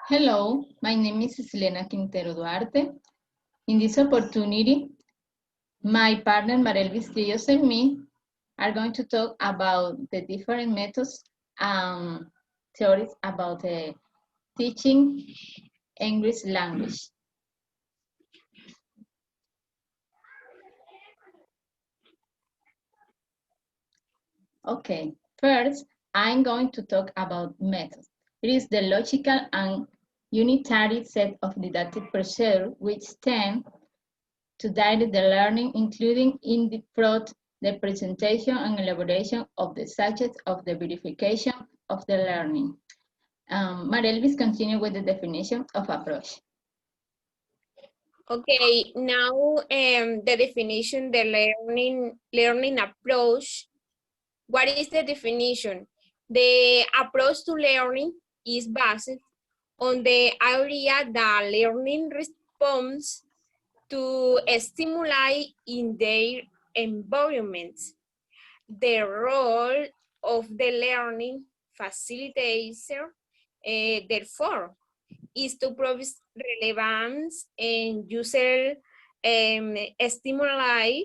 Hello, my name is Selena Quintero Duarte. In this opportunity, my partner Marelvis Trillos and me are going to talk about the different methods and theories about teaching English language. Okay, first, I'm going to talk about methods. It is the logical and unitary set of didactic procedures which tend to direct the learning, including in the front, the presentation and elaboration of the subject of the verification of the learning. Marelvis continue with the definition of approach. Okay, now the definition, the learning approach. What is the definition? The approach to learning is based on the idea that learning responds to stimuli in their environments. The role of the learning facilitator, therefore, is to provide relevance and user stimuli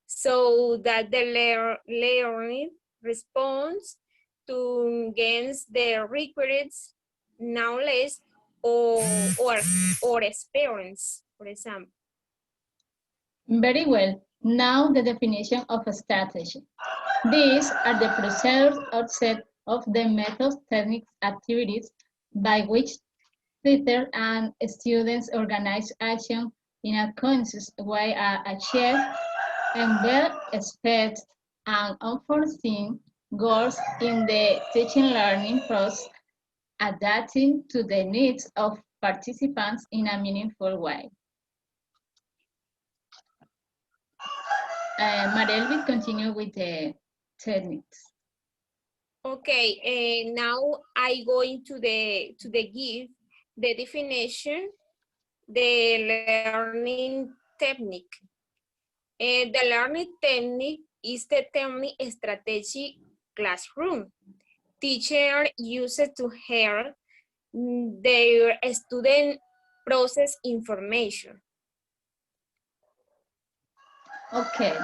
so that the learning responds to gains the required knowledge or experience, for example. Very well. Now the definition of a strategy. These are the procedures or set of the methods, techniques, activities by which teachers and students organize action in a conscious way to achieve and well expect and unforeseen goals in the teaching learning process, adapting to the needs of participants in a meaningful way. Mariel will continue with the techniques. Okay, now I going to the give the definition, the learning technique. The learning technique is the technique strategy classroom. Teacher uses to help their student process information. Okay,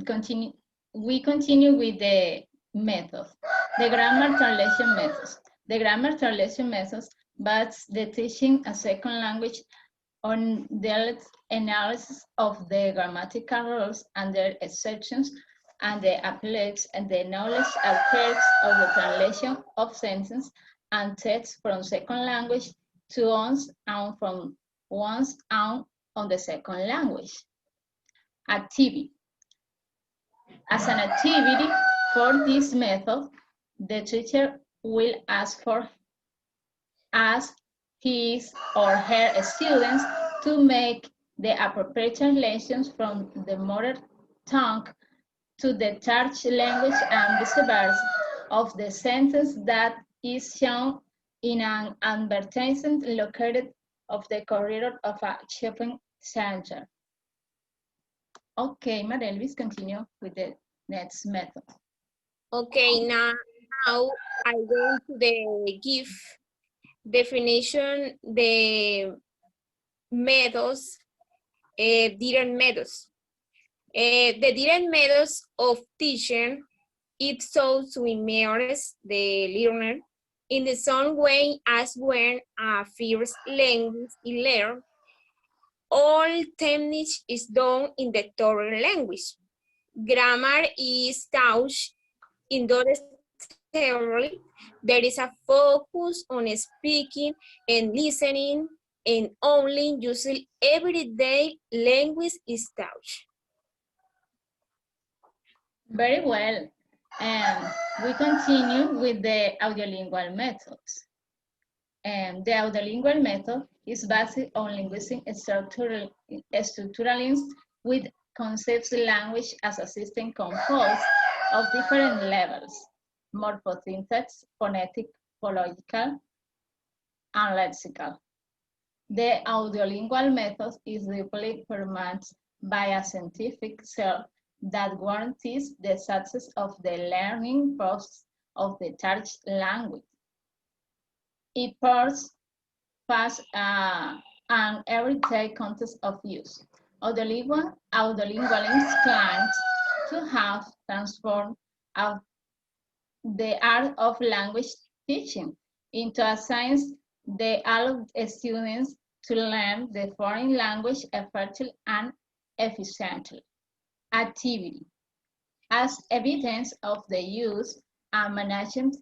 continue. We continue with the methods. The grammar translation methods. The grammar translation methods base the teaching a second language on the analysis of the grammatical rules and their exceptions and the applies and the knowledge acquired of the translation of sentences and text from second language to one's and from one's own on the second language. Activity. As an activity for this method, the teacher will ask his or her students to make the appropriate translations from the mother tongue to the target language and vice versa of the sentence that is shown in an advertisement located of the corridor of a shopping center. Okay, Marelvis, continue with the next method. Okay, now I'm going to the give definition, the methods, different methods. The different methods of teaching, it shows to immerse the learner in the same way as when a first language is learned. All techniques is done in the third language. Grammar is taught in the theory. There is a focus on speaking and listening, and only using everyday language is taught. Very well. And we continue with the audiolingual methods. And the audiolingual method is based on linguistic structuralism with concepts language as a system composed of different levels: morphosyntax, phonetic, phological, and lexical. The audiolingual method is deeply performed by a scientific cell that guarantees the success of the learning process of the target language. It pass an everyday context of use. Audiolingualists claim to have transformed the art of language teaching into a science that allows students to learn the foreign language effectively and efficiently. Activity. As evidence of the use and management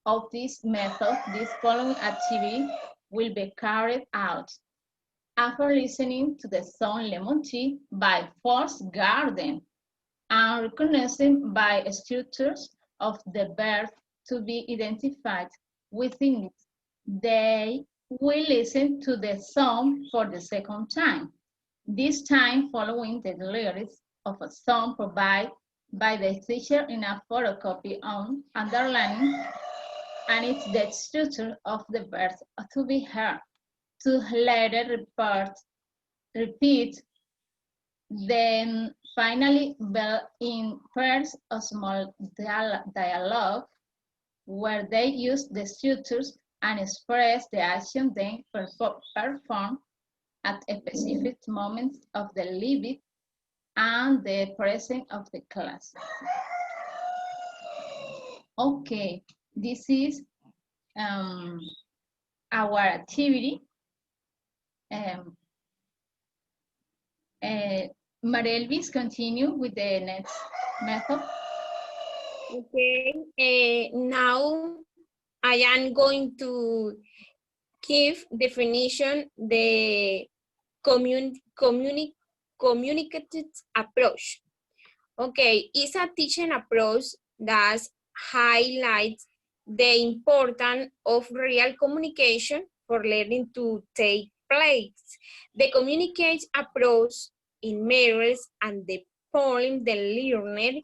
of this method, this following activity will be carried out. After listening to the song Lemon Tea by Forest Garden and recognizing by structures of the verb to be identified within it, they will listen to the song for the second time, this time following the lyrics of a song provided by the teacher in a photocopy on underlining, and it's the structure of the verse to be heard, to later repeat, then finally in pairs a small dialogue where they use the structures and express the action they perform at specific moments of the living and the present of the class. Okay, this is our activity. Marelvis, continue with the next method. Okay, now I am going to give definition the communicative approach. Okay, it's a teaching approach that highlights the importance of real communication for learning to take place. The communicate approach in mirrors and the point the learner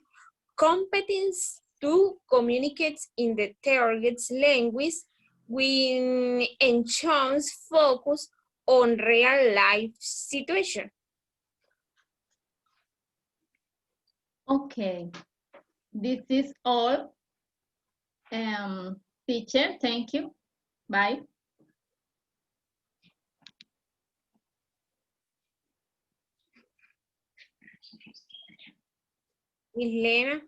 competence to communicate in the target's language with enhanced focus on real life situation. Okay, this is all. Teacher, thank you. Bye. Miss Lena.